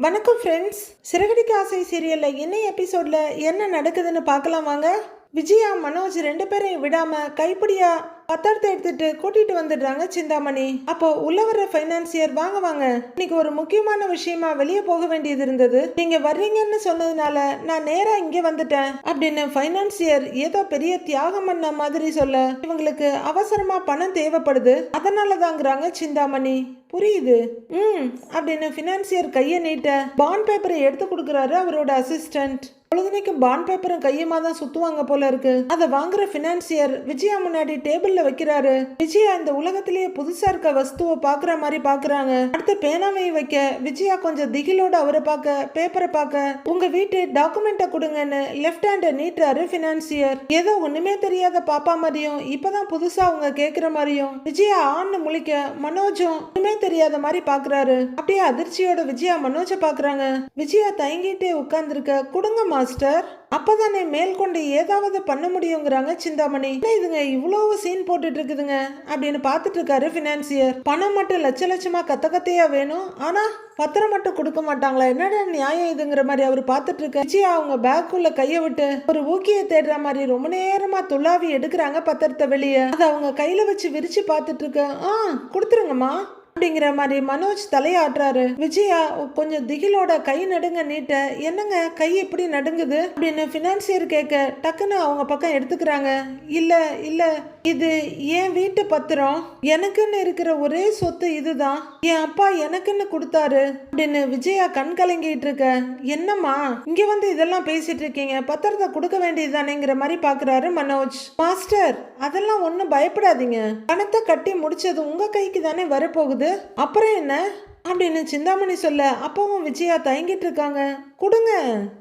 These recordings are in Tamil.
வணக்கம் ஃப்ரெண்ட்ஸ். சிறகடிக்க ஆசை சீரியல்ல இன்னைய எபிசோட்ல என்ன நடக்குதுன்னு பார்க்கலாம் வாங்க. விஜயா மனோஜ் ரெண்டு பேரையும் விடாம கைப்பிடியா பத்திரத்தை எடுத்துட்டு கூட்டிட்டு வந்துடுறாங்க சிந்தாமணி. அப்போ உள்ள வர்ற பைனான்சியர் வாங்க வாங்க, இன்னைக்கு ஒரு முக்கியமான விஷயமா வெளியே போக வேண்டியது இருந்தது, நீங்க வர்றீங்கன்னு சொன்னதுனால நான் நேரா இங்க வந்துட்டேன் அப்படின்னு பைனான்சியர் ஏதோ பெரிய தியாகம் பண்ண மாதிரி சொல்ல, இவங்களுக்கு அவசரமா பணம் தேவைப்படுது அதனாலதாங்கிறாங்க சிந்தாமணி. புரியுது அப்படின்னு பினான்சியர் கையை நீட்ட பாண்ட் பேப்பரை எடுத்து கொடுக்குறாரு அவரோட அசிஸ்டன்ட். பொழுதுனைக்கு பாண்ட் பேப்பரும் கையுமா தான் சுத்துவாங்க போல இருக்கு. அதை வாங்குற பினான்சியர் விஜயா முன்னாடி டேபிள்ல வைக்கிறாரு. விஜயா இந்த உலகத்திலேயே புதுசா இருக்க வஸ்துவை பாக்குற மாதிரி பாக்குறாங்க. அடுத்து பேனாவை வைக்க விஜயா கொஞ்சம் திகிலோட அவரை பார்க்க பேப்பரை பார்க்க, உங்க வீட்டு டாக்குமெண்ட்டை கொடுங்கன்னு லெஃப்ட் ஹேண்ட நீட்டுறாரு பினான்சியர். ஏதோ ஒண்ணுமே தெரியாத பாப்பா மாதிரியும் இப்பதான் புதுசா அவங்க கேக்குற மாதிரியும் விஜயா ஆன்னு முழிக்க மனோஜும் ஒண்ணுமே தெரியாத மாதிரி பாக்குறாரு. அப்படியே அதிர்ச்சியோட விஜயா மனோஜ பாக்குறாங்க. விஜயா தயங்கிட்டே உட்கார்ந்துருக்க, கொடுங்க மாஸ்டர், அப்பதானே மேல் கொண்டு ஏதாவது பண்ண முடியுங்கிறாங்க சிந்தாமணி. இதுங்க இவ்வளவு சீன் போட்டுட்டு இருக்குதுங்க அப்படின்னு பாத்துட்டு இருக்காரு பினான்சியர். பணம் மட்டும் லட்ச லட்சமா கத்தையா வேணும், ஆனா பத்திரம் மட்டும் கொடுக்க மாட்டாங்களா, என்னடா நியாயம் இதுங்கிற மாதிரி அவரு பாத்துட்டு இருக்க. விஜயா அவங்க பேக்குள்ள கைய விட்டு ஒரு ஊக்கிய தேடுற மாதிரி ரொம்ப நேரமா துளாவி எடுக்கிறாங்க பத்திரத்தை வெளியே. அதை அவங்க கையில வச்சு விரிச்சு பாத்துட்டு இருக்க. கொடுத்துருங்கம்மா அப்படிங்கிற மாதிரி மனோஜ் தலையாட்டுறாரு. விஜயா கொஞ்சம் திகிலோட கை நடுங்க நீட்ட, என்னங்க கை எப்படி நடுங்குது அப்படின்னு பினான்சியர் கேட்க டக்குன்னு அவங்க பக்கம் எடுத்துக்கிறாங்க. இல்ல இல்ல, இது என் வீட்டு பத்திரம், எனக்குன்னு இருக்கிற ஒரே சொத்து இதுதான், என் அப்பா எனக்குன்னு கொடுத்தாரு அப்படின்னு விஜயா கண் கலங்கிட்டு இருக்க. என்னம்மா இங்க வந்து இதெல்லாம் பேசிட்டு இருக்கீங்க, பத்திரத்தை கொடுக்க வேண்டியதுதானேங்கிற மாதிரி பாக்குறாரு மனோஜ். மாஸ்டர் அதெல்லாம் ஒன்னும் பயப்படாதீங்க, பணத்தை கட்டி முடிச்சது உங்க கைக்கு தானே வரப்போகுது, அப்புறம் என்ன அப்படின்னு சிந்தாமணி சொல்ல, அப்பவும் விஜயா தயங்கிட்டு இருக்காங்க. கொடுங்க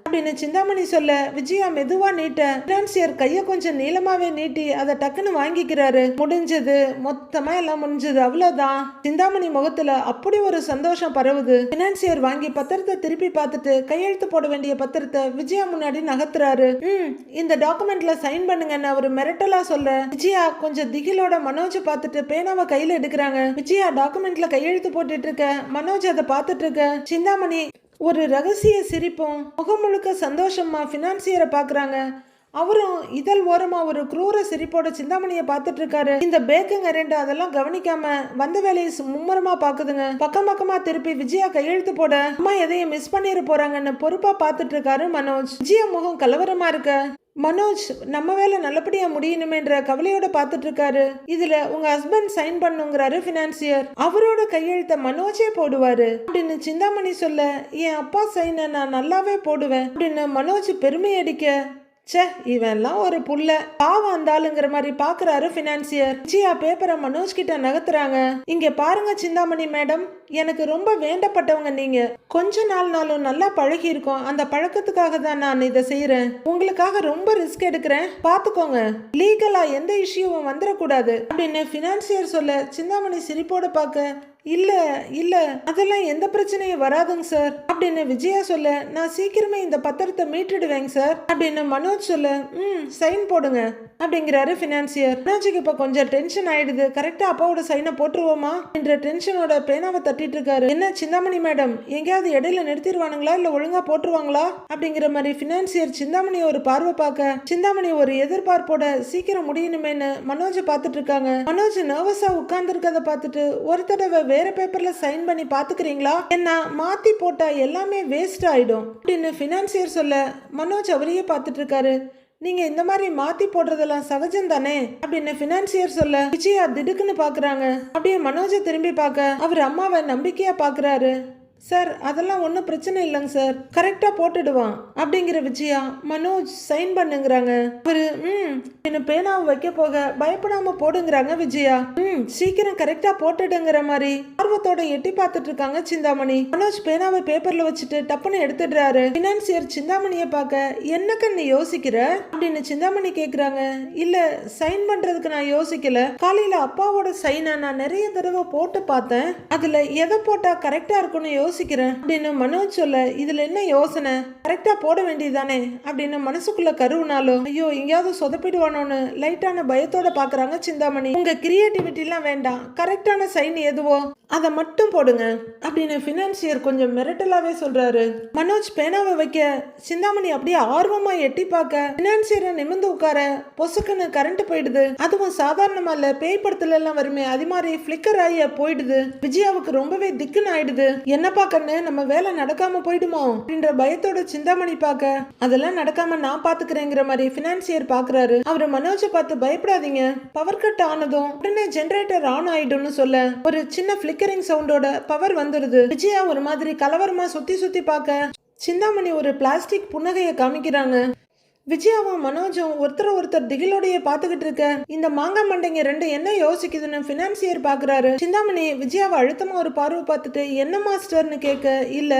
அப்படின்னு சிந்தாமணி சொல்ல விஜயா மெதுவா நீட்ட பினான்சியர் கைய கொஞ்சம் நீளமாவே நீட்டி அதை டக்குன்னு வாங்கிக்கிறாரு. முடிஞ்சது, மொத்தமா எல்லாம் முடிஞ்சது, அவ்வளவுதான். சிந்தாமணி முகத்துல அப்படி ஒரு சந்தோஷம் பரவுது. பினான்சியர் வாங்கி பத்திரத்தை திருப்பி பார்த்துட்டு கையெழுத்து போட வேண்டிய பத்திரத்தை விஜயா முன்னாடி நகர்த்துறாரு. இந்த டாக்குமெண்ட்ல சைன் பண்ணுங்கன்னு அவரு மிரட்டலா சொல்ல, விஜயா கொஞ்சம் திகிலோட மனோஜ் பார்த்துட்டு பேனாவை கையில எடுக்கிறாங்க. விஜயா டாக்குமெண்ட்ல கையெழுத்து போட்டுட்டு இருக்க, மனோஜ் அதை பார்த்துட்டு இருக்க. சிந்தாமணி ஒரு ரகசிய சிரிப்பும் முகம் முழுக்க சந்தோஷமா பினான்சியரை பாக்குறாங்க. அவரும் இதழ் ஓரமா ஒரு குரூர சிரிப்போட சிந்தாமணியை பார்த்துட்டு இருக்காரு. இந்த பேக்குங்க ரெண்டு அதெல்லாம் கவனிக்காம வந்த வேலையை மும்முரமா பாக்குதுங்க. பக்கம் பக்கமா திருப்பி விஜயா கையெழுத்து போட அம்மா எதையும் மிஸ் பண்ணிட போறாங்கன்னு பொறுப்பா பார்த்துட்டு இருக்காரு மனோஜ். விஜயா முகம் கலவரமா இருக்க, மனோஜ் நம்ம வேலை நல்லபடியா முடியணுமேன்ற கவலையோட பாத்துட்டு இருக்காரு. இதுல உங்க ஹஸ்பண்ட் சைன் பண்ணுங்கிறாரு பினான்சியர். அவரோட கையெழுத்த மனோஜே போடுவாரு அப்படின்னு சிந்தாமணி சொல்ல, என் அப்பா சைனை நான் நல்லாவே போடுவேன் அப்படின்னு மனோஜ் பெருமை அடிக்க, சே இவெல்லாம் ஒரு புள்ள பாவம் அந்தாளுங்கிற மாதிரி பாக்குறாரு பினான்சியர். விஜயா பேப்பரை மனோஜ் கிட்ட நகர்த்துறாங்க. இங்க பாருங்க சிந்தாமணி மேடம், எனக்கு ரொம்ப வேண்டப்பட்டவங்க நீங்க, கொஞ்ச நாளும் நல்லா பழகி இருக்கோம், அந்த பழக்கத்துக்காக தான் நான் இதை செய்யறேன், உங்களுக்காக ரொம்ப ரிஸ்க் எடுக்கிறேன், பாத்துக்கோங்க, லீகலா எந்த இஷ்யூவும் வந்துடக்கூடாது அப்படின்னு பினான்சியர் சொல்ல, சிந்தாமணி சிரிப்போட பார்க்க, இல்ல இல்ல அதெல்லாம் எந்த பிரச்சனையும் வராதுங்க சார் அப்படின்னு விஜயா சொல்ல, நான் சீக்கிரமே இந்த பத்திரத்தை மீட்டுடுவேங்க சார் அப்படின்னு மனோஜ் சொல்ல, சைன் போடுங்க அப்படிங்கிறாரு பினான்சியர். மனோஜுக்கு இப்ப கொஞ்சம் டென்ஷன் ஆயிடுது. கரெக்டா அப்பாவோட சைனை போட்டுருவோமா என்ற டென்ஷனோட பேனாவை தட்டிட்டு இருக்காரு. என்ன சிந்தாமணி மேடம், எங்கேயாவது இடையில நிறுத்திடுவானுங்களா இல்ல ஒழுங்கா போட்டுருவாங்களா அப்படிங்கிற மாதிரி பினான்சியர் சிந்தாமணி ஒரு பார்வை பார்க்க, சிந்தாமணி ஒரு எதிர்பார்ப்போட சீக்கிரம் முடியணுமேன்னு மனோஜ பாத்துட்டு இருக்காங்க. மனோஜ் நர்வஸா உட்கார்ந்து இருக்கதை பார்த்துட்டு, ஒரு தடவை வேற பேப்பர்ல சைன் பண்ணி பாத்துக்கிறீங்களா, என்ன மாத்தி போட்டா எல்லாமே வேஸ்ட் ஆயிடும் அப்படின்னு பினான்சியர் சொல்ல, மனோஜ் அவரையே பார்த்துட்டு இருக்காரு. நீங்க இந்த மாதிரி மாத்தி போடுறதெல்லாம் சகஜம் தானே அப்படின்னு பினான்சியர் சொல்ல, விஜயா திடுக்குன்னு பாக்குறாங்க. அப்படியே மனோஜை திரும்பி பார்க்க அவர் அம்மாவை நம்பிக்கையா பாக்குறாரு. சார் அதெல்லாம் ஒன்றும் பிரச்சனை இல்லைங்க சார், கரெக்டா போட்டுடுவான் அப்படிங்கிற விஜயா. மனோஜ் சைன் பண்ணுங்கிறாங்க. அவரு என்ன பேனாவை வைக்க போக பயப்படாம போடுங்கிறாங்க விஜயா. சீக்கிரம் கரெக்டா போட்டுடுங்கிற மாதிரி ஆர்வத்தோட எட்டி பார்த்துட்டு இருக்காங்க சிந்தாமணி. மனோஜ் பேனாவை பேப்பர்ல வச்சுட்டு டப்புன்னு எடுத்துடுறாரு. பினான்சியர் சிந்தாமணியை பார்க்க, என்னக்கு நீ யோசிக்கிற அப்படின்னு சிந்தாமணி கேக்குறாங்க. இல்ல சைன் பண்றதுக்கு நான் யோசிக்கல, காலையில அப்பாவோட சைனை நான் நிறைய தடவை போட்டு பார்த்தேன், அதுல எதை போட்டா கரெக்டா இருக்குன்னு யோசிக்கிறேன் அப்படின்னு மனோஜ் சொல்ல, இதுல என்ன யோசனை, கரெக்டா போட வேண்டியதானே அப்படின்னு மனசுக்குள்ள கருவுனாலும் ஐயோ எங்கேயாவது சொதப்பிடுவானோன்னு லைட்டான பயத்தோட பாக்குறாங்க சிந்தாமணி. உங்க கிரியேட்டிவிட்டி எல்லாம் வேண்டாம், கரெக்டான சைன் எதுவோ அதை மட்டும் போடுங்க அப்படின்னு பினான்சியர் கொஞ்சம் மிரட்டலாவே சொல்றாரு. மனோஜ் பேனாவை வைக்க சிந்தாமணி அப்படியே ஆர்வமா எட்டி பார்க்க பினான்சியரை நிமிர்ந்து உட்கார பொசுக்குன்னு கரண்ட் போயிடுது. அதுவும் சாதாரணமா இல்ல, பேய் படத்துல எல்லாம் வருமே அது மாதிரி பிளிக்கர் ஆகி போயிடுது. விஜயாவுக்கு ரொம்பவே திக்குன்னு ஆயிடுது. என்ன பாக்கன்னு நம்ம வேலை நடக்காம போயிடுமோ அப்படின்ற பயத்தோட சிந்தாமணி பார்க்க அதெல்லாம் நடக்காம நான் பாத்துக்கிறேங்கிற மாதிரி பினான்சியர் பாக்குறாரு. அவரு மனோஜை பார்த்து பயப்படாதீங்க, பவர் கட் ஆனதும் உடனே ஜெனரேட்டர் ஆன் ஆயிடும்னு சொல்ல ஒரு சின்ன பிளிக்கரிங் சவுண்டோட பவர் வந்துருது. விஜயா ஒரு மாதிரி கலவரமா சுத்தி சுத்தி பார்க்க சிந்தாமணி ஒரு பிளாஸ்டிக் புன்னகையை காமிக்கிறாங்க. விஜயாவும் மனோஜும் ஒருத்தர் திகிலோடைய பாத்துக்கிட்டு இருக்க இந்த மாங்காய் மண்டைங்க ரெண்டு என்ன யோசிக்குதுன்னு பினான்சியர் பாக்குறாரு. சிந்தாமணி விஜயாவை அழுத்தமா ஒரு பார்வை பார்த்துட்டு என்ன மாஸ்டர்னு கேட்க, இல்ல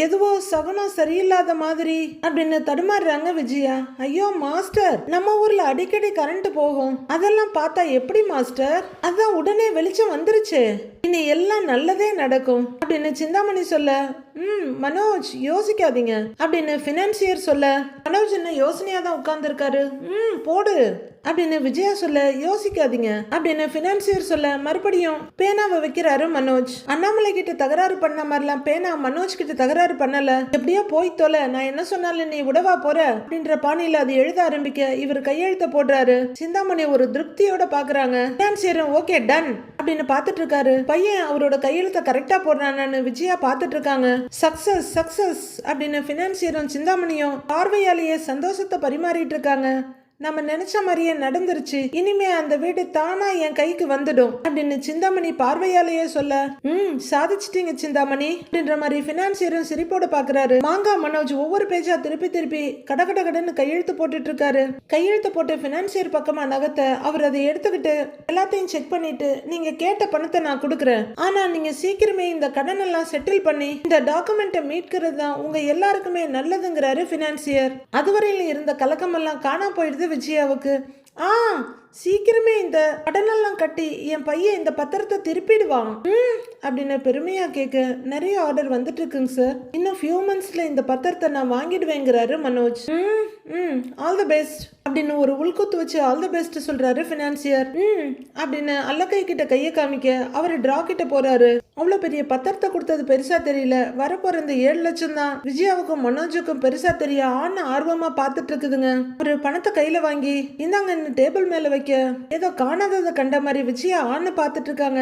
எதுவோ சகுனம் சரியில்லாத மாதிரி அப்படின்னு தடுமாறுறாங்க விஜயா. ஐயோ மாஸ்டர், நம்ம ஊர்ல அடிக்கடி கரண்ட் போகும், அதெல்லாம் பார்த்தா எப்படி மாஸ்டர், அதான் உடனே வெளிச்சம் வந்துருச்சு, இனி எல்லாம் நல்லதே நடக்கும் அப்படின்னு சிந்தாமணி சொல்ல, மனோஜ் யோசிக்காதீங்க அப்படின்னு பினான்சியர் சொல்ல, மனோஜ் என்ன யோசனையா தான் உட்கார்ந்து இருக்காரு, போடு அப்படின்னு விஜயா சொல்ல, யோசிக்காதீங்க அப்படின்னு பினான்சியர் சொல்ல மறுபடியும் பேனாவை வைக்கிறாரு மனோஜ். அண்ணாமலை கிட்ட தகராறு பண்ண மாதிரிலாம் பேனா மனோஜ் கிட்ட தகராறு பண்ணல. எப்படியோ போய் தொலை, நான் என்ன சொன்னாலும் நீ விடவா போற அப்படின்ற பாணியில அது எழுத ஆரம்பிக்க இவர் கையெழுத்த போடுறாரு. சிந்தாமணி ஒரு திருப்தியோட பாக்குறாங்க. பினான்சியரும் ஓகே டன் அப்படின்னு பாத்துட்டு இருக்காரு. பையன் அவரோட கையெழுத்த கரெக்டா போடுறானு விஜயா பாத்துட்டு இருக்காங்க. சக்சஸ் சக்சஸ் அப்படின்னு பினான்சியரும் சிந்தாமணியும் பார்வையாலேயே சந்தோஷத்தை பரிமாறிட்டு இருக்காங்க. நம்ம நினைச்ச மாதிரியே நடந்துருச்சு, இனிமே அந்த வீடு தானா என் கைக்கு வந்துடும் அப்படின்னு சிந்தாமணி பார்வையாலேயே சொல்ல, சாதிச்சிட்டீங்க சிந்தாமணி அப்படின்ற மாதிரி பினான்சியரும் சிரிப்போட பாக்குறாரு. மாங்காய் மனோஜ் ஒவ்வொரு பேஜா திருப்பி கடன்னு கையெழுத்து போட்டுட்டு இருக்காரு. கையெழுத்து போட்டு பினான்சியர் பக்கமா நகர்த்த அவர் அதை எடுத்துக்கிட்டு எல்லாத்தையும் செக் பண்ணிட்டு, நீங்க கேட்ட பணத்தை நான் கொடுக்குறேன், ஆனா நீங்க சீக்கிரமே இந்த கடன் எல்லாம் செட்டில் பண்ணி இந்த டாக்குமெண்ட்டை மீட்கிறது தான் உங்க எல்லாருக்குமே நல்லதுங்கிறாரு பினான்சியர். அதுவரையில இருந்த கலக்கம் எல்லாம் காணா போயிடுது விஜயாவுக்கு. சீக்கிரமே இந்த கடனெல்லாம் கட்டி என் பையன் இந்த பத்திரத்தை திருப்பிடுவான் அப்படின்னு பெருமையா கேட்க, நிறைய ஆர்டர் வந்துட்டு இருக்குங்க சார், இன்னும் ஃபியூ மந்த்ஸ்ல இந்த பத்திரத்தை நான் வாங்கிடுவேங்கிறாரு மனோஜ். ஆல் தி பெஸ்ட் அப்படின்னு ஒரு உள்குத்து வச்சு ஆல் தி பெஸ்ட் சொல்றாரு பினான்சியர். அப்படின்னு அல்லக்கை கிட்ட கையை காமிக்க அவர் டிரா கிட்ட போறாரு. அவ்வளவு பெரிய பத்திரத்தை கொடுத்தது பெருசா தெரியல, வரப்போற இந்த 7 லட்சம் தான் விஜயாவுக்கும் மனோஜுக்கும் பெருசா தெரிய ஆர்வமா பாத்துட்டு இருக்குதுங்க. ஒரு பணத்தை கையில வாங்கி இந்தாங்க டேபிள் மேல வைக்க ஏதோ காணாததை கண்ட மாதிரி விஜயா ஆன்னு பாத்துட்டு இருக்காங்க.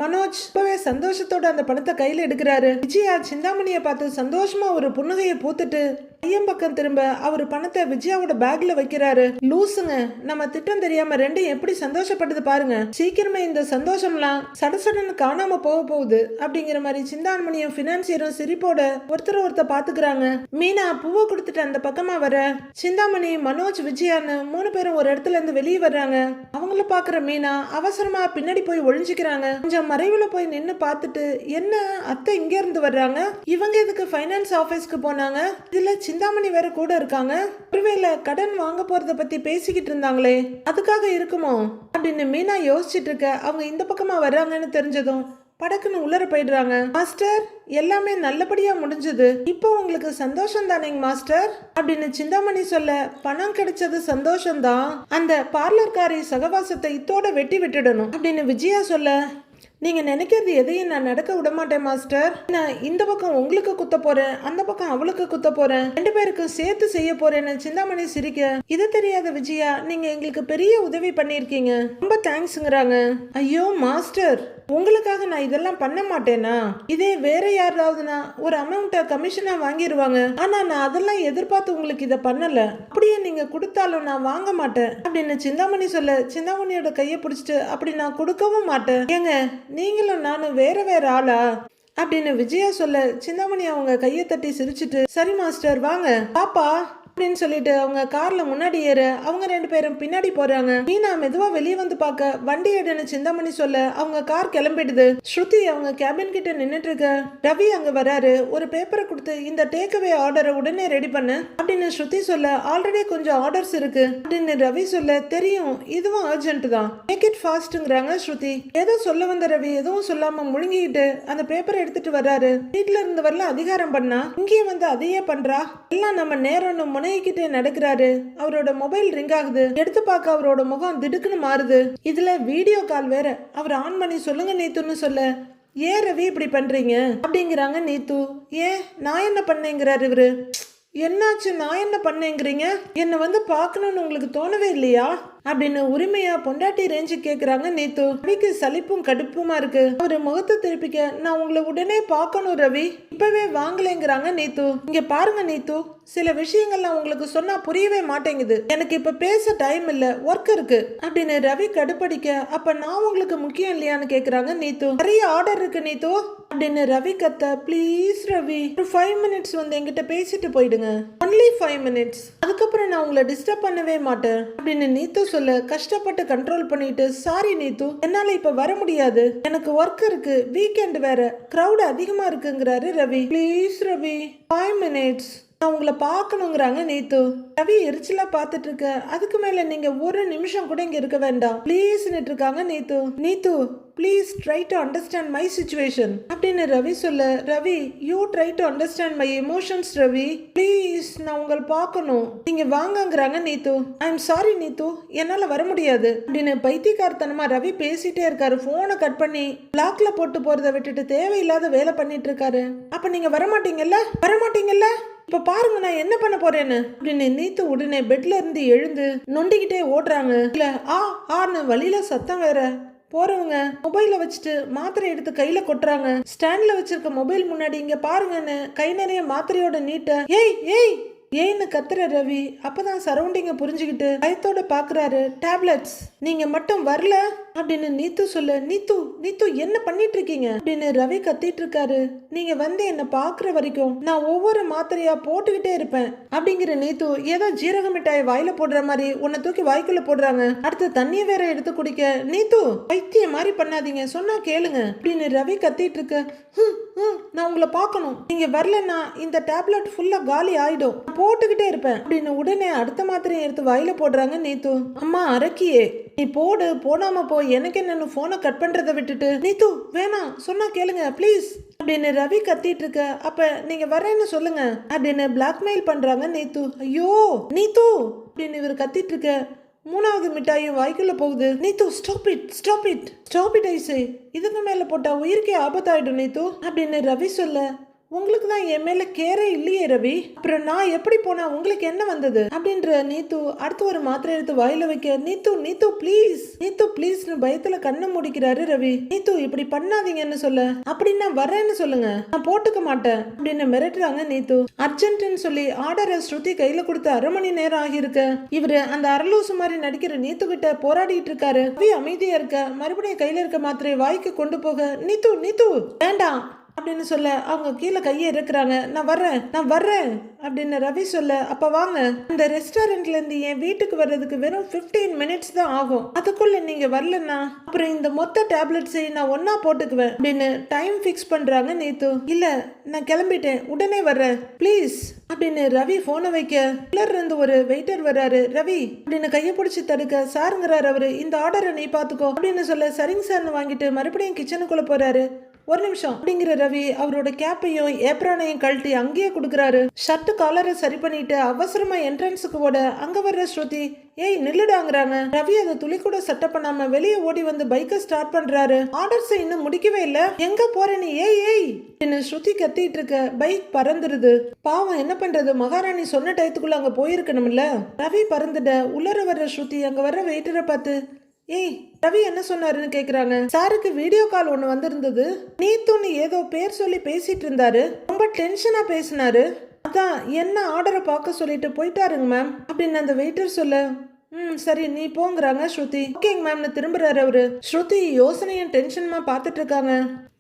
மனோஜ் இப்பவே சந்தோஷத்தோட அந்த பணத்தை கையில எடுக்கிறாரு. விஜயா சிந்தாமணியை பார்த்து சந்தோஷமா ஒரு புன்னகையை பூத்துட்டு பையன் பக்கம் திரும்ப அவர் பணத்தை விஜயாவோட பேக்ல வைக்கிறாரு. லூசுங்க, நம்ம திட்டம் தெரியாம ரெண்டும் எப்படி சந்தோஷப்படுது பாருங்க, சீக்கிரமே இந்த சந்தோஷம்லாம் சடசடன்னு காணாம போகுது அப்படிங்கிற மாதிரி சிந்தாமணியும் பினான்சியரும் சிரிப்போட ஒருத்தர் பாத்துக்கிறாங்க. மீனா பூவை கொடுத்துட்டு அந்த பக்கமா வர சிந்தாமணி மனோஜ் விஜயான்னு 3 பேரும் ஒரு இடத்துல இருந்து வெளியே வர்றாங்க. அவங்கள பாக்குற மீனா அவசரமா பின்னாடி போய் ஒளிஞ்சுக்கிறாங்க. கொஞ்சம் மறைவுல போய் நின்னு பார்த்துட்டு, என்ன அத்தை இங்க இருந்து வர்றாங்க, இவங்க எதுக்கு ஃபைனான்ஸ் ஆபீஸ்க்கு போனாங்க, இதுல சிந்தாமணி வேற கூட இருக்காங்க, ஒருவேளை கடன் வாங்க போறத பத்தி பேசிக்கிட்டு இருந்தாங்களே அதுக்காக இருக்குமோ அப்படின்னு மீனா யோசிச்சுட்டு இருக்க, அவங்க இந்த பக்கமா வர்றாங்கன்னு தெரிஞ்சதும் படக்குன்னு உள்ளர போயிடுறாங்க. மாஸ்டர், எல்லாமே நல்லபடியா முடிஞ்சது, இப்போ உங்களுக்கு சந்தோஷம் தானேங்க மாஸ்டர் அப்படின்னு சிந்தாமணி சொல்ல, பணம் கிடைச்சது சந்தோஷம்தான், அந்த பார்லர்காரி சகவாசத்தை இத்தோட வெட்டி விட்டுடணும் அப்படின்னு விஜயா சொல்ல, நீங்க நினைக்கிறது எதையும் நான் நடக்க விட மாட்டேன் மாஸ்டர், நான் இந்த பக்கம் உங்களுக்கு குத்த போறேன், அந்த பக்கம் அவளுக்கு குத்த போறேன், 2 பேருக்கும் சேர்த்து செய்ய போறேன்னு சிந்தாமணி சிரிக்க, இது தெரியாத விஜயா நீங்க எங்களுக்கு பெரிய உதவி பண்ணிருக்கீங்க, ரொம்ப தேங்க்ஸ்ங்கிறாங்க. ஐயோ மாஸ்டர், உங்களுக்காக நான் இதெல்லாம் பண்ண மாட்டேனா, இதே வேற யாராவதுனா ஒரு அமௌண்ட்டை கமிஷனா வாங்கிடுவாங்க, ஆனா நான் அதெல்லாம் எதிர்பார்த்து உங்களுக்கு இதை பண்ணல, அப்படியே நீங்க கொடுத்தாலும் நான் வாங்க மாட்டேன் அப்படின்னு சிந்தாமணி சொல்ல, சிந்தாமணியோட கையை பிடிச்சிட்டு அப்படி நான் கொடுக்கவும் மாட்டேன், ஏங்க நீங்களும் நானும் வேற ஆளா அப்படின்னு விஜயா சொல்ல, சிந்தாமணி அவங்க கையை தட்டி சிரிச்சுட்டு, சரி மாஸ்டர் வாங்க பாப்பா அப்படின்னு சொல்லிட்டு அவங்க கார்ல முன்னாடி ஏற அவங்க 2 பேரும் பின்னாடி போறாங்க. மீனா மெதுவா வெளியே வந்து பார்க்க வண்டி எடுன்னு சிந்தாமணி சொல்ல அவங்க கார் கிளம்பிடுது. ஸ்ருதி அவங்க கேபின் கிட்ட நின்னுட்டு இருக்க ரவி அங்க வராரு. ஒரு பேப்பரை கொடுத்து இந்த டேக்அவே ஆர்டரை உடனே ரெடி பண்ணு அப்படின்னு ஸ்ருதி சொல்ல ஆல்ரெடி கொஞ்சம் ஆர்டர்ஸ் இருக்கு அப்படின்னு ரவி சொல்ல தெரியும் இதுவும் அர்ஜென்ட் தான் மேக் இட் ஃபாஸ்ட்ங்கறாங்க ஸ்ருதி. ஏதோ சொல்ல வந்த ரவி எதுவும் சொல்லாம முழுங்கிட்டு அந்த பேப்பரை எடுத்துட்டு வர்றாரு. வீட்டுல இருந்து வரல அதிகாரம் பண்ணா இங்கேயே வந்து அதையே பண்றா. எல்லாம் நம்ம நேரம் முனைகிட்டே நடக்கிறாரு. அவரோட மொபைல் ரிங் ஆகுது. எடுத்து பார்க்க அவரோட முகம் திடுக்குன்னு மாறுது. இதுல வீடியோ கால் வேற. அவர் ஆன் பண்ணி சொல்லுங்க நீத்துன்னு சொல்ல ஏன் ரவி இப்படி பண்றீங்க அப்படிங்கிறாங்க நீத்து. ஏன் நான் என்ன பண்ணேங்கிறாரு இவரு. என்னாச்சு நான் என்ன பண்ணேங்கிறீங்க என்னை வந்து பார்க்கணும்னு உங்களுக்கு தோணவே இல்லையா அப்படின்னு உரிமையா பொண்டாட்டி ரேஞ்சு கேக்குறாங்க நீத்து. ரவிக்கு சலிப்பும் கடுப்புமா இருக்கு. அவரு முகத்தை திருப்பிக்க நான் உங்களை உடனே பார்க்கணும் ரவி இப்பவே வாங்கலைங்கிறாங்க நீத்து. இங்க பாருங்க நீத்து சில விஷயங்கள்லாம் உங்களுக்கு சொன்னா புரியவே மாட்டேங்குது. எனக்கு இப்ப பேச டைம் இல்ல ஒர்க் இருக்கு அப்படின்னு ரவி கடுப்படிக்க அப்ப நான் உங்களுக்கு முக்கியம் இல்லையான்னு கேக்குறாங்க நீத்து. நிறைய ஆர்டர் இருக்கு நீத்து அப்படின்னு ரவி கத்த ப்ளீஸ் ரவி ஒரு 5 மினிட்ஸ் வந்து என்கிட்ட பேசிட்டு போயிடுங்க ஒன்லி 5 மினிட்ஸ் அதுக்கப்புறம் நான் உங்களை டிஸ்டர்ப் பண்ணவே மாட்டேன் அப்படின்னு நீத்து சொல்ல கஷ்டப்பட்டு கண்ட்ரோல் பண்ணிட்டு சாரி நீத்து என்னால இப்ப வர முடியாது எனக்கு ஒர்க் இருக்கு வீக்கெண்ட் வேற கிரவுட் அதிகமா இருக்குங்கிறாரு ரவி. ப்ளீஸ் ரவி 5 மினிட்ஸ் நான் உங்களை பார்க்கணுங்கிறாங்க நீத்து. ரவி எரிச்சலா பார்த்துட்டு இருக்க அதுக்கு மேல நீங்க ஒரு நிமிஷம் கூட இங்க இருக்க வேண்டாம் ப்ளீஸ் இருக்காங்க Neethu. Neethu please try to understand my situation அப்படின்னு ரவி சொல்ல Ravi you try to understand my emotions Ravi please நான் உங்களை பார்க்கணும் நீங்க வாங்கங்கிறாங்க நீத்து. ஐ எம் சாரி நீத்து என்னால வர முடியாது அப்படின்னு பைத்தியக்காரத்தனமா ரவி பேசிட்டே இருக்காரு. போனை கட் பண்ணி பிளாக்ல போட்டு போறதை விட்டுட்டு தேவையில்லாத வேலை பண்ணிட்டு இருக்காரு. அப்ப நீங்க வரமாட்டீங்கல்ல இப்ப பாருங்க நான் என்ன பண்ண போறேன்னு அப்படின்னு நீத்து உடனே பெட்ல இருந்து எழுந்து நொண்டிக்கிட்டே ஓடுறாங்க. இல்ல ஆன்னு வழியில சத்தம் வேற. போறவங்க மொபைல வச்சுட்டு மாத்திரை எடுத்து கையில கொட்டுறாங்க. ஸ்டாண்ட்ல வச்சிருக்க மொபைல் முன்னாடி இங்க பாருங்கன்னு கை நிறைய மாத்திரையோட நீட்ட ஏய் ஏன்னு கத்துற ரவி. அப்பதான் சரௌண்டிங்க புரிஞ்சுக்கிட்டு பயத்தோட பாக்குறாரு. டேப்லெட்ஸ் நீங்க மட்டும் வரல அப்படின்னு நீத்து சொல்ல நீத்து என்ன பண்ணிட்டு இருக்கீங்க அப்படின்னு ரவி கத்திட்டு இருக்காரு. நீங்க வந்து என்ன பாக்குற வரைக்கும் நான் ஒவ்வொரு மாத்திரையா போட்டுக்கிட்டே இருப்பேன் அப்படிங்கிற நீத்து ஏதோ ஜீரக மிட்டாய் வாயில போடுற மாதிரி உன்னை தூக்கி வாய்க்குள்ள போடுறாங்க. அடுத்து தண்ணிய வேற எடுத்து குடிக்க நீத்து பைத்திய மாதிரி பண்ணாதீங்க சொன்னா கேளுங்க அப்படின்னு ரவி கத்திட்டு இருக்க. நான் உங்களை பார்க்கணும் நீங்க வரலன்னா இந்த டேப்லெட் ஃபுல்லா காலி ஆயிடும் போட்டுக்கிட்டே இருப்பேன் அப்படின்னு உடனே அடுத்த மாத்திரையை எடுத்து வாயில போடுறாங்க நீத்து. அம்மா அரக்கியே நீ போடாம போ எனக்கு என்னன்னு போனை கட் பண்றதை விட்டுட்டு நீத்து வேணாம் சொன்னா கேளுங்க ப்ளீஸ் அப்படின்னு ரவி கத்திட்டு இருக்க. அப்ப நீங்க வரேன்னு சொல்லுங்க அப்படின்னு பிளாக்மெயில் பண்றாங்க நீத்து. ஐயோ நீத்து அப்படின்னு இவர் கத்திட்டு இருக்க. 3வது மிட்டாயும் வாய்க்குள்ள போகுது. நீத்து ஸ்டாப் இட் ஐசே இதுக்கு மேல போட்டா உயிருக்கே ஆபத்தாயிடும் நீத்து அப்படின்னு ரவி சொல்ல உங்களுக்கு தான் என் மேல கேரே இல்லையே ரவி அப்புறம் நான் எப்படி போனா உங்களுக்கு என்ன வந்தது அப்படின்ற நீத்து அடுத்து ஒரு மாத்திரை எடுத்து வாயில வைக்க நீத்து ப்ளீஸ்னு பயத்துல கண்ணை முடிக்கிறாரு ரவி. நீத்து இப்படி பண்ணாதீங்கன்னு சொல்ல அப்படின்னா வரேன்னு சொல்லுங்க நான் போட்டுக்க மாட்டேன் அப்படின்னு மிரட்டுறாங்க நீத்து. அர்ஜென்ட்னு சொல்லி ஆர்டரை ஸ்ருதி கையில கொடுத்து 1/2 மணி நேரம் ஆகியிருக்கு. இவரு அந்த அரலூசு மாதிரி நடிக்கிற நீத்து கிட்ட போராடிட்டு இருக்காரு. ரவி அமைதியா இருக்க மறுபடியும் கையில இருக்க மாத்திரை வாய்க்கு கொண்டு போக நீத்து வேண்டாம் அப்படின்னு சொல்ல அவங்க கீழே கையை இருக்கிறாங்க. நான் வர்றேன் அப்படின்னு ரவி சொல்ல அப்ப வாங்க இந்த ரெஸ்டாரண்ட்ல இருந்து என் வீட்டுக்கு வர்றதுக்கு வெறும் 15 மினிட்ஸ் தான் ஆகும் அதுக்குள்ள நீங்க வரலன்னா அப்புறம் இந்த மொத்த டேப்லெட்ஸை நான் ஒன்னா போட்டுக்குவேன் அப்படின்னு டைம் ஃபிக்ஸ் பண்றாங்க நீத்து. இல்ல நான் கிளம்பிட்டேன் உடனே வர்றேன் ப்ளீஸ் அப்படின்னு ரவி போனை வைக்க உள்ளர் இருந்து ஒரு வெயிட்டர் வர்றாரு. ரவி அப்படின்னு கையை பிடிச்சி தடுக்க சாருங்கிறாரு அவரு. இந்த ஆர்டரை நீ பாத்துக்கோ அப்படின்னு சொல்ல சரிங்க சார்னு வாங்கிட்டு மறுபடியும் கிச்சனுக்குள்ள போறாரு. ஒரு நிமிஷம் அப்படிங்கிற ரவி அவரோட கேப்பையும் ஏப்ரானையும் கழட்டி அங்கேயே கொடுக்குறாரு. ஷர்ட் காலரை சரி பண்ணிட்டு அவசரமா என்ட்ரன்ஸுக்கு ஓட அங்க வர்ற ஸ்ருதி ஏய் நில்லுடாங்கிறாங்க. ரவி அதை துளி கூட செட்டப் பண்ணாம வெளியே ஓடி வந்து பைக்கை ஸ்டார்ட் பண்றாரு. ஆர்டர்ஸ் இன்னும் முடிக்கவே இல்ல எங்க போற நீ ஏய் ஸ்ருதி கத்திட்டு இருக்க. பைக் பறந்துருது. பாவம் என்ன பண்றது மகாராணி சொன்ன டயத்துக்குள்ள அங்க போயிருக்கணும்ல. ரவி பறந்துட உள்ளர வர்ற ஸ்ருதி அங்க வர்ற வெயிட்டரை பார்த்து ஏய் ரவி என்ன சொன்னாருன்னு கேக்குறாங்க. சாருக்கு வீடியோ கால் ஒண்ணு வந்திருந்தது. நீத்துன்னு ஏதோ பேர் சொல்லி பேசிட்டு இருந்தாரு. ரொம்ப டென்ஷனா பேசினாரு. அதான் என்ன ஆர்டரை பார்க்க சொல்லிட்டு போயிட்டாருங்க மேம் அப்படின்னு அந்த வெயிட்டர் சொல்ல சரி நீ போங்கிறாங்க ஸ்ருதி. ஓகேங்க மேம்னு திரும்புறாரு அவரு. ஸ்ருதி யோசனையும் டென்ஷனுமா பார்த்துட்டு இருக்காங்க.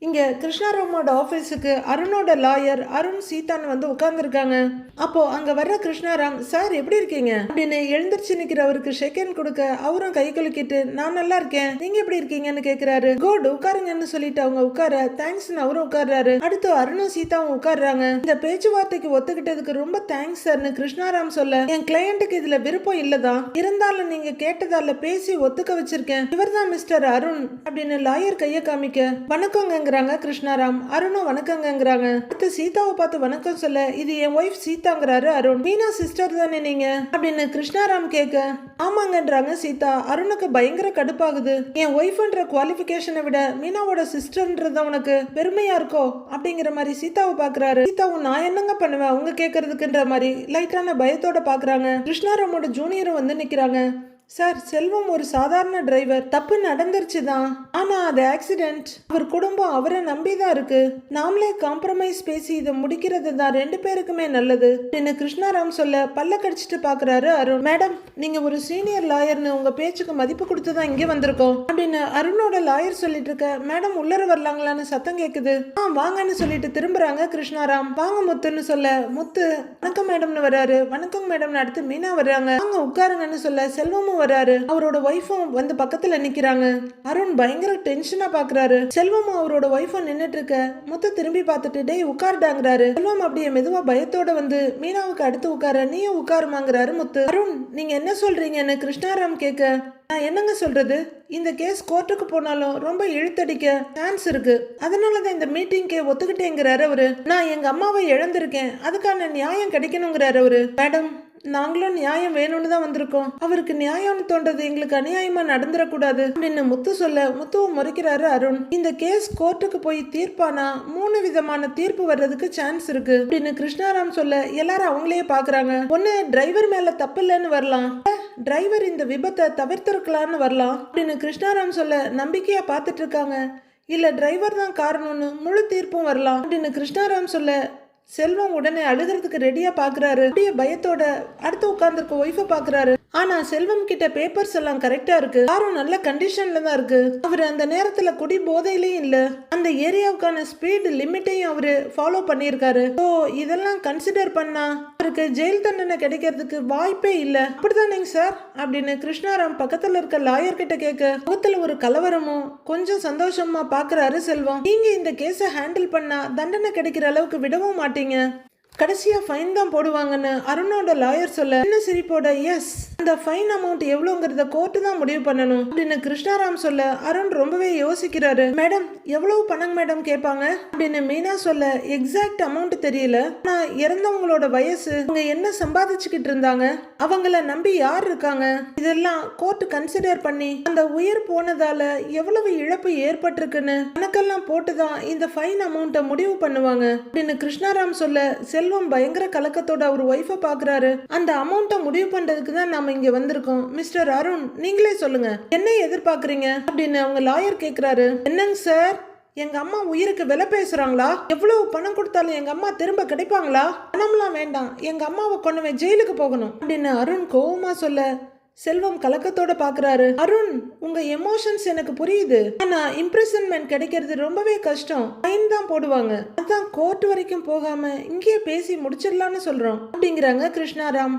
இங்க கிருஷ்ணாராமோட ஆபீஸுக்கு அருணோட லாயர் அருண் சீதான் வந்து உட்கார்ந்துருக்காங்க. அப்போ அங்க வர்ற கிருஷ்ணாராம், சார் எப்படி இருக்கீங்க அப்படின்னு எழுந்திருச்சு நிக்கிறவருக்கு செகண்ட் கொடுக்க அவரும் கை குலுக்கிட்டு நான் நல்லா இருக்கேன், நீங்க எப்படி இருக்கீங்கன்னு கேக்குறாரு. குட், உட்காருங்கன்னு சொல்லிட்டு அவங்க உட்கார தேங்க்ஸ்ன்னு அவரும் உட்கார்றாரு. அடுத்து அருணும் சீதாவும் உட்கார்றாங்க. இந்த பேச்சுவார்த்தைக்கு ஒத்துக்கிட்டதுக்கு ரொம்ப தேங்க்ஸ் சார்னு கிருஷ்ணாராம் சொல்ல, என் கிளையண்ட்டுக்கு இதுல விருப்பம் இல்லதான், இருந்தாலும் நீங்க கேட்டதால பேசி ஒத்துக்க வச்சிருக்கேன், இவர்தான் மிஸ்டர் அருண் அப்படின்னு லாயர் கைய காமிக்க வணக்கங்க கிருஷ்ணாராம். அருணும் வணக்கங்கிறாங்க. அடுத்து சீதாவை பார்த்து வணக்கம் சொல்ல, இது என் ஒய்ஃப் சீதாங்கிறாரு அருண். மீனா சிஸ்டர் தானே நீங்க அப்படின்னு கிருஷ்ணாராம் கேட்க ஆமாங்கன்றாங்க சீதா. அருணுக்கு பயங்கர கடுப்பாகுது. என் ஒய்ஃப்ன்ற குவாலிஃபிகேஷனை விட மீனாவோட சிஸ்டர்ன்றது உனக்கு பெருமையா இருக்கோ அப்படிங்கிற மாதிரி சீதாவை பாக்குறாரு. சீதாவும் நான் என்னங்க பண்ணுவேன் உங்க கேட்கறதுக்குன்ற மாதிரி லைட்டான பயத்தோட பாக்குறாங்க. கிருஷ்ணாராமோட ஜூனியரும் வந்து நிக்கிறாங்க. சார், செல்வம் ஒரு சாதாரண டிரைவர், தப்பு நடந்துருச்சு தான், ஆனா அது ஆக்சிடென்ட், அவர் குடும்பம் அவரை நம்பிதான் இருக்கு, நாமளே காம்ப்ரமைஸ் பேசி இதை முடிக்கிறது தான் ரெண்டு பேருக்குமே நல்லது அப்படின்னு கிருஷ்ணாராம் சொல்ல பல்ல கடிச்சிட்டு பாக்குறாரு அருண். மேடம், நீங்க ஒரு சீனியர் லாயர்னு உங்க பேச்சுக்கு மதிப்பு கொடுத்துதான் இங்க வந்திருக்கோம் அப்படின்னு அருணோட லாயர் சொல்லிட்டு இருக்க, மேடம் உள்ளர வரலாங்களான்னு சத்தம் கேக்குது. வாங்கன்னு சொல்லிட்டு திரும்புறாங்க கிருஷ்ணாராம். வாங்க முத்துன்னு சொல்ல, முத்து வணக்கம் மேடம்னு வர்றாரு. வணக்கம் மேடம்னு அடுத்து மீனா வர்றாங்க. வாங்க உட்காருங்கன்னு சொல்ல செல்வமும் வராரு. அவரோட ஒய்ஃபும் வந்து பக்கத்துல நிக்கிறாங்க. அருண் பயங்கர டென்ஷனா பாக்குறாரு. செல்வமும் அவரோட ஒய்ஃபும் நின்னுட்டு இருக்க முத்து திரும்பி பார்த்துட்டு டேய் உட்கார்டாங்கிறாரு. செல்வம் அப்படியே மெதுவா பயத்தோட வந்து மீனாவுக்கு அடுத்து உட்கார, நீயும் உட்காருமாங்கிறாரு முத்து. அருண், நீங்க என்ன சொல்றீங்கன்னு கிருஷ்ணாராம் கேட்க, நான் என்னங்க சொல்றது, இந்த கேஸ் கோர்ட்டுக்கு போனாலும் ரொம்ப இழுத்தடிக்க சான்ஸ் இருக்கு, அதனாலதான் இந்த மீட்டிங்கே ஒத்துக்கிட்டேங்கிறாரு அவரு. நான் எங்க அம்மாவை இழந்திருக்கேன், அதுக்கான நியாயம் கிடைக்கணுங்கிறாரு அவரு. மேடம், நாங்களும் நியாயம் வேணும்னு தான் வந்திருக்கோம், அவருக்கு நியாயம்னு தோன்றது எங்களுக்கு அநியாயமா நடந்துடக்கூடாது அப்படின்னு முத்து சொல்ல முத்துவும் முறைக்கிறாரு அருண். இந்த கேஸ் கோர்ட்டுக்கு போய் தீர்ப்பானா 3 விதமான தீர்ப்பு வர்றதுக்கு சான்ஸ் இருக்கு அப்படின்னு கிருஷ்ணாராம் சொல்ல எல்லாரும் அவங்களையே பாக்குறாங்க. ஒண்ணு, டிரைவர் மேல தப்பு இல்லைன்னு வரலாம், டிரைவர் இந்த விபத்தை தவிர்த்திருக்கலாம்னு வரலாம் அப்படின்னு கிருஷ்ணாராம் சொல்ல நம்பிக்கையா பார்த்துட்டு இருக்காங்க. இல்ல டிரைவர் தான் காரணம்னு முழு தீர்ப்பும் வரலாம் அப்படின்னு கிருஷ்ணாராம் சொல்ல செல்வம் உடனே அழுகிறதுக்கு ரெடியா பாக்குறாரு. அப்படியே பயத்தோட அடுத்து உட்கார்ந்துருக்க ஒய்ஃபை பாக்குறாரு. ஆனா செல்வம் கிட்ட பேப்பர்ஸ் எல்லாம் கரெக்டா இருக்கு, காரும் நல்ல கண்டிஷன்ல தான் இருக்கு, அவரு அந்த நேரத்துல குடி போதையிலயும் இல்ல, அந்த ஏரியாவுக்கான ஸ்பீட் லிமிட்டையும் அவரு ஃபாலோ பண்ணியிருக்காரு. ஸோ இதெல்லாம் கன்சிடர் பண்ணா அவருக்கு ஜெயில் தண்டனை கிடைக்கிறதுக்கு வாய்ப்பே இல்ல, அப்படிதானேங்க சார் அப்படின்னு கிருஷ்ணாராம் பக்கத்துல இருக்க லாயர் கிட்ட கேட்க முகத்துல ஒரு கலவரமும் கொஞ்சம் சந்தோஷமா பாக்குறாரு செல்வம். நீங்க இந்த கேஸை ஹேண்டில் பண்ணா தண்டனை கிடைக்கிற அளவுக்கு விடவும் மாட்டீங்க, கடைசியா ஃபைன் தான் போடுவாங்கன்னு அருணோட லாயர் சொல்ல என்ன சிரிப்போட, எஸ், அந்த ஃபைன் அமௌண்ட் எவ்வளவுங்கிறத கோர்ட்டு தான் முடிவு பண்ணணும் அப்படின்னு கிருஷ்ணாராம் சொல்ல அருண் ரொம்பவே யோசிக்கிறாரு. மேடம், எவ்வளவு பணம் மேடம் கேட்பாங்க அப்படின்னு மீனா சொல்ல எக்ஸாக்ட் அமௌண்ட் தெரியல, நான் இறந்தவங்களோட வயசு, அவங்க என்ன சம்பாதிச்சுக்கிட்டு இருந்தாங்க, அவங்கள நம்பி யார் இருக்காங்க, இதெல்லாம் கோர்ட் கன்சிடர் பண்ணி அந்த உயிர் போனதால எவ்வளவு இழப்பு ஏற்பட்டிருக்குன்னு கணக்கெல்லாம் போட்டுதான் இந்த ஃபைன் அமௌண்ட்டை முடிவு பண்ணுவாங்க அப்படின்னு கிருஷ்ணாராம் சொல்ல செல்வம் பயங்கர கலக்கத்தோட அவர் ஒய்ஃபை பாக்குறாரு. அந்த அமௌண்ட்டை முடிவு பண்றதுக்கு தான் நாம இங்க வந்திருக்கோம். மிஸ்டர் அருண், நீங்களே சொல்லுங்க என்ன எதிர்பார்க்கறீங்க அப்படின்னு அவங்க லாயர் கேக்குறாரு. என்னங்க சார், எங்க அம்மா உயிருக்கு விலை பேசுறாங்களா, எவ்வளவு பணம் கொடுத்தாலும் எங்க அம்மா திரும்ப கிடைப்பாங்களா, பணம்லாம் வேண்டாம், எங்க அம்மாவை கொண்டு ஜெயிலுக்கு போகணும் அப்படின்னு அருண் கோவமா சொல்ல செல்வம் கலக்கத்தோட பாக்குறாரு. அருண், உங்க எமோஷன்ஸ் எனக்கு புரியுது, ஆனா இம்ப்ரெசன்மெண்ட் கிடைக்கிறது ரொம்பவே கஷ்டம், ஃபைன் தான் போடுவாங்க, அதான் கோர்ட் வரைக்கும் போகாம இங்கேயே பேசி முடிச்சிடலாம்னு சொல்றோம் அப்படிங்கிறாங்க கிருஷ்ணாராம்.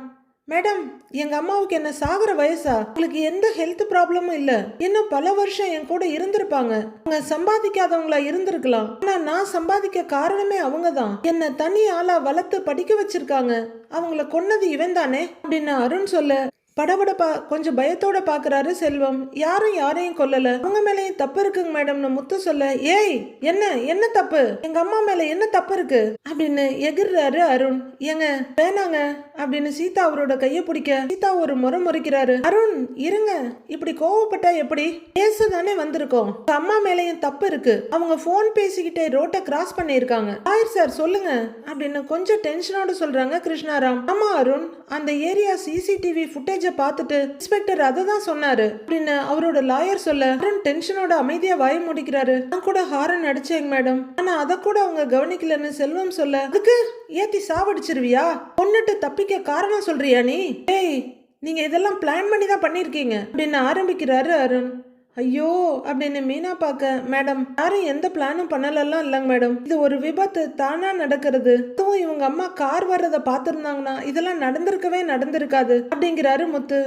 மேடம், எங்க அம்மாவுக்கு என்ன சாகுற வயசா, உங்களுக்கு எந்த ஹெல்த் ப்ராப்ளமும் இல்ல, இன்னும் பல வருஷம் என் கூட இருந்திருப்பாங்க, அவங்க சம்பாதிக்காதவங்களா இருந்திருக்கலாம், ஆனா நான் சம்பாதிக்க காரணமே அவங்க தான், என்ன தனி ஆளா வளர்த்து படிக்க வச்சிருக்காங்க, அவங்கள கொன்னது இவன் தானே அப்படின்னு அருண் சொல்ல படபடப்பா கொஞ்சம் பயத்தோட பாக்குறாரு செல்வம். யாரும் யாரையும் கொல்லல, அவங்க மேலேயும் தப்பு இருக்குங்க மேடம்னு முத்து சொல்ல, ஏய் என்ன தப்பு, எங்க அம்மா மேல என்ன தப்பு இருக்கு அப்படின்னு எகிர்றாரு அருண். ஏங்க வேணாங்க அப்படின்னு சீதா அவரோட கைய பிடிக்க சீதா ஒரு முறை முறைக்கிறாரு. அருண் இருங்க, இப்படி கோவப்பட்டா எப்படி, பேசதானே வந்திருக்கோம், அம்மா மேலேயும் தப்பு இருக்கு, அவங்க போன் பேசிக்கிட்டே ரோட்டை கிராஸ் பண்ணிருக்காங்க, ஆயர் சார் சொல்லுங்க அப்படின்னு கொஞ்சம் டென்ஷனோட சொல்றாங்க கிருஷ்ணாராம். ஆமா அருண், அந்த ஏரியா சிசிடிவி ஃபுட்டேஜ் பார்த்துட்டு இன்ஸ்பெக்டர் அதை தான் சொன்னாரு அப்படின்னு அவரோட லாயர் சொல்ல அருண் டென்ஷனோட அமைதியா வாய முடிக்கிறாரு. நான் கூட ஹாரன் அடிச்சேங்க மேடம், ஆனா அத கூட அவங்க கவனிக்கலன்னு செல்வம் சொல்ல அதுக்கு ஏத்தி சாவடிச்சிருவியா, கொன்னுட்டு தப்பிக்க காரணம் சொல்றியா நீ, ஏய் நீங்க இதெல்லாம் பிளான் பண்ணி தான் பண்ணிருக்கீங்க அப்படின்னு ஆரம்பிக்கிறாரு அருண். ஐயோ அப்படின்னு மீனா பார்க்க, மேடம் யாரும் எந்த பிளானும் பண்ணலாம் இல்லைங்க மேடம், இது ஒரு விபத்து தானா நடக்கிறது. அதுவும் இவங்க அம்மா கார் வர்றதை பார்த்துருந்தாங்கன்னா இதெல்லாம் நடந்திருக்காது அப்படிங்கிறாரு முத்து.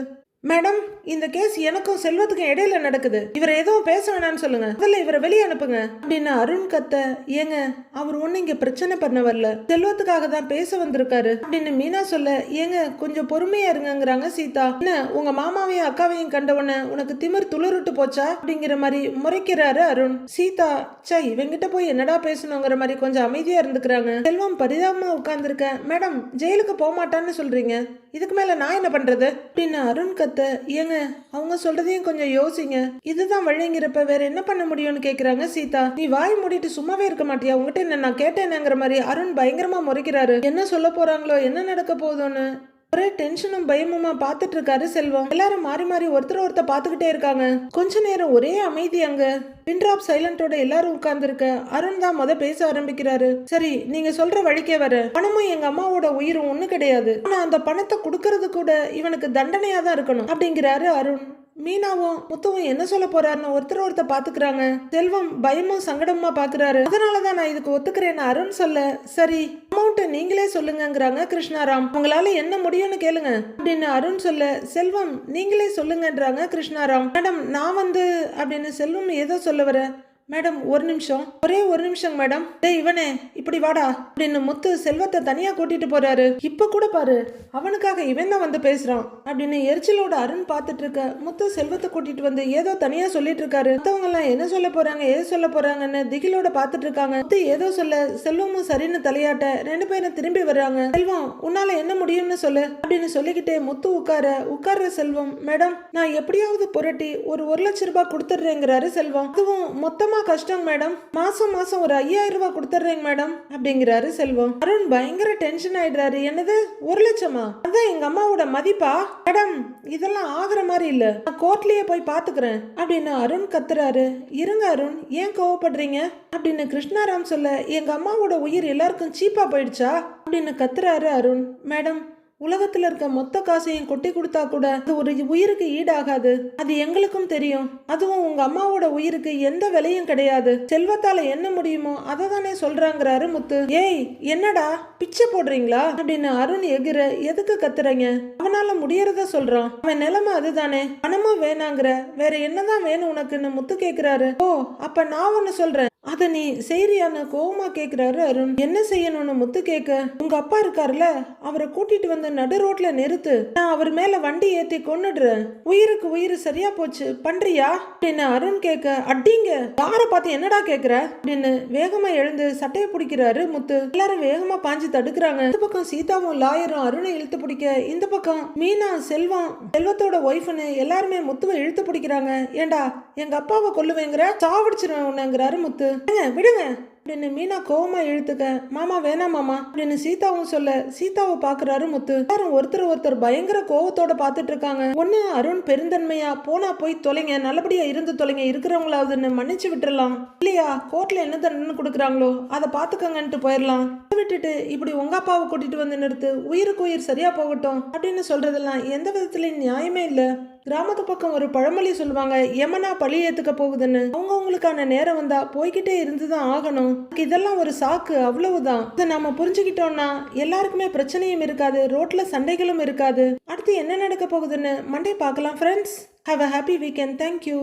மேடம் இந்த கேஸ் எனக்கும் செல்வத்துக்கும் இடையில நடக்குது, இவர் எதுவும் பேச வேணாம்னு சொல்லுங்க, முதல்ல இவரை வெளியே அனுப்புங்க அப்படின்னு அருண் கத்த. ஏங்க அவர் ஒண்ணு இங்க பிரச்சனை பண்ண வரல, செல்வத்துக்காக தான் பேச வந்திருக்காரு அப்படின்னு மீனா சொல்ல. ஏங்க கொஞ்சம் பொறுமையா இருங்கிறாங்க சீதா. என்ன உங்க மாமாவையும் அக்காவையும் கண்டவன உனக்கு திமிர் துளிருட்டு போச்சா அப்படிங்கிற மாதிரி முறைக்கிறாரு அருண். சீதா சை இவங்கிட்ட போய் என்னடா பேசணுங்கிற மாதிரி கொஞ்சம் அமைதியா இருந்துக்கிறாங்க. செல்வம் பரிதாபமா உட்கார்ந்துருக்க. மேடம் ஜெயிலுக்கு போக மாட்டான்னு சொல்றீங்க, இதுக்கு மேல நான் என்ன பண்றது அப்படின்னு அருண் கத்த. ஏங்க அவங்க சொல்றதையும் கொஞ்சம் யோசிங்க, இதுதான் வழிங்கிறப்ப வேற என்ன பண்ண முடியும்னு கேக்குறாங்க சீதா. நீ வாய் மூடிட்டு சும்மாவே இருக்க மாட்டியா, உங்ககிட்ட என்ன நான் கேட்டேனேங்கிற மாதிரி அருண் பயங்கரமா முறைக்கிறாரு. என்ன சொல்ல போறாங்களோ என்ன நடக்க போகுதோன்னு ஒரே டென்ஷனும் பயமுமா பாத்துட்டு இருக்காரு செல்வம். எல்லாரும் மாறி மாறி ஒருத்தர் பாத்துக்கிட்டே இருக்காங்க. கொஞ்ச நேரம் ஒரே அமைதி. அங்க பின்ட்ராப் சைலண்டோட எல்லாரும் உட்கார்ந்து இருக்க. அருண் தான் பேச ஆரம்பிக்கிறாரு. சரி நீங்க சொல்ற வழிக்கே வர, பணமும் எங்க அம்மாவோட உயிரும் ஒண்ணு கிடையாது, ஆனா அந்த பணத்தை கொடுக்கறது கூட இவனுக்கு தண்டனையா தான் இருக்கணும் அப்படிங்கிறாரு அருண். மீனாவும் முத்துவும் என்ன சொல்ல போறாருன்னு ஒருத்தர் பாத்துக்கிறாங்க. செல்வம் பயமும் சங்கடமா பாக்குறாரு. அதனாலதான் நான் இதுக்கு ஒத்துக்கிறேன்னு அருண் சொல்ல. சரி அமௌண்ட் நீங்களே சொல்லுங்கிறாங்க கிருஷ்ணாராம். உங்களால என்ன முடியும்னு கேளுங்க அப்படின்னு அருண் சொல்ல. செல்வம் நீங்களே சொல்லுங்கன்றாங்க கிருஷ்ணாராம். மேடம் நான் அப்படின்னு செல்வம் ஏதோ சொல்ல வர. மேடம் ஒரு நிமிஷம், ஒரே ஒரு நிமிஷம் மேடம். டேய் இவனே இப்படி வாடா அப்படின்னு முத்து செல்வத்தை தனியா கூட்டிட்டு போறாரு. இப்ப கூட பாரு அவனுக்காக இவன் தான் பேசுறான் அப்படின்னு எரிச்சலோட அருண் பாத்துட்டு இருக்க. முத்து செல்வத்தை கூட்டிட்டு வந்து ஏதோ தனியா சொல்லிட்டு இருக்காரு. மத்தவங்க எல்லாம் என்ன சொல்ல போறாங்க ஏது சொல்ல போறாங்கன்னு திகிலோட பாத்துட்டு இருக்காங்க. முத்து ஏதோ சொல்ல செல்வமும் சரின்னு தலையாட்ட ரெண்டு பேரும் திரும்பி வர்றாங்க. செல்வம் உன்னால என்ன முடியும்னு சொல்லு அப்படின்னு சொல்லிக்கிட்டே முத்து உட்கார செல்வம். மேடம் நான் எப்படியாவது புரட்டி ஒரு 1,00,000 ரூபாய் கொடுத்துடுறேங்கிறாரு செல்வம். அதுவும் மொத்தமா கஷ்டம் மேடம், மாசம் ஒரு 5,000 ரூபாய் கொடுத்துறேங்க மேடம் அப்படிங்கிறாரு செல்வம். அருண் பயங்கர டென்ஷன் ஆயிடுறாரு. என்னது 1,00,000? அதான் எங்க அம்மாவோட மதிப்பா? மேடம் இதெல்லாம் ஆகுற மாதிரி இல்ல, நான் கோர்ட்லயே போய் பாத்துக்கிறேன் அப்படின்னு அருண் கத்துறாரு. இருங்க அருண் ஏன் கோவப்படுறீங்க அப்படின்னு கிருஷ்ணாராம் சொல்ல. எங்க அம்மாவோட உயிர் எல்லாருக்கும் சீப்பா போயிடுச்சா அப்படின்னு கத்துறாரு அருண். மேடம் உலகத்துல இருக்க மொத்த காசையும் கொட்டி கொடுத்தா கூட அது ஒரு உயிருக்கு ஈடாகாது, அது எங்களுக்கும் தெரியும். அதுவும் உங்க அம்மாவோட உயிருக்கு எந்த விலையும் கிடையாது. செல்வத்தால என்ன முடியுமோ அதை தானே சொல்றாங்கிறாரு முத்து. ஏய் என்னடா பிச்சை போடுறீங்களா அப்படின்னு அருண் எகிற. எதுக்கு கத்துறீங்க, அவனால முடியறத சொல்றான், அவன் நிலைமை அதுதானே, பணமும் வேணாங்கிற, வேற என்னதான் வேணும் உனக்குன்னு முத்து கேக்குறாரு. ஓ அப்ப நான் ஒண்ணு சொல்றேன் அத நீ செய்யறியான்னு கோவமா கேக்குறாரு அருண். என்ன செய்யணும்னு முத்து கேட்க. உங்க அப்பா இருக்காருல அவரை கூட்டிட்டு வந்து நடு ரோட்ல நிறுத்து, நான் அவர் மேல வண்டி ஏத்தி கொன்னுடுறேன், உயிருக்கு உயிர் சரியா போச்சு பண்றியா அப்படின்னு அருண் கேட்க. அடிங்க யார பார்த்து என்னடா கேக்குற அப்படின்னு வேகமா எழுந்து சட்டையை பிடிக்கிறாரு முத்து. எல்லாரும் வேகமா பாஞ்சு தடுக்கிறாங்க. இந்த பக்கம் சீதாவும் லாயரும் அருணை இழுத்து பிடிக்க, இந்த பக்கம் மீனா செல்வத்தோட ஒய்ஃப்னு எல்லாருமே முத்துவை இழுத்து பிடிக்கிறாங்க. ஏண்டா எங்க அப்பாவை கொல்லுவேங்கிற, சாவடிச்சிருவேங்கிறாரு முத்து. விடுங்க அப்படின்னு மீனா கோவமா இழுத்துக்க. மாமா வேணாம் மாமா அப்படின்னு சீதாவும் சொல்ல. சீதாவை பாக்குறாரு முத்து. எல்லாரும் ஒருத்தர் பயங்கர கோவத்தோட பாத்துட்டு இருக்காங்க. ஒண்ணு அருண் பெருந்தன்மையா போனா போய் தொலைங்க, நல்லபடியா இருந்து தொலைங்க, இருக்கிறவங்களாவதுன்னு மன்னிச்சு விட்டுறலாம், இல்லையா கோர்ட்ல என்ன தண்டனை கொடுக்குறாங்களோ அதை பாத்துக்கங்கன்ட்டு போயிடலாம். விட்டுட்டு இப்படி உங்க அப்பாவை கூட்டிட்டு வந்து நிறுத்து, உயிருக்கு உயிர் சரியா போகட்டும் அப்படின்னு சொல்றதெல்லாம் எந்த விதத்துலயும் நியாயமே இல்ல. கிராமத்து பக்கம் ஒரு பழமொழி சொல்லுவாங்க, எமனா பழி ஏத்துக்க போகுதுன்னு. அவங்கவுங்களுக்கான நேரம் வந்தா போய்கிட்டே இருந்துதான் ஆகணும். இதெல்லாம் ஒரு சாக்கு, அவ்வளவுதான். இதை நாம புரிஞ்சுக்கிட்டோம்னா எல்லாருக்குமே பிரச்சனையும் இருக்காது, ரோட்ல சண்டைகளும் இருக்காது. அடுத்து என்ன நடக்க போகுதுன்னு மண்டே பார்க்கலாம் friends. Have a happy weekend. Thank you.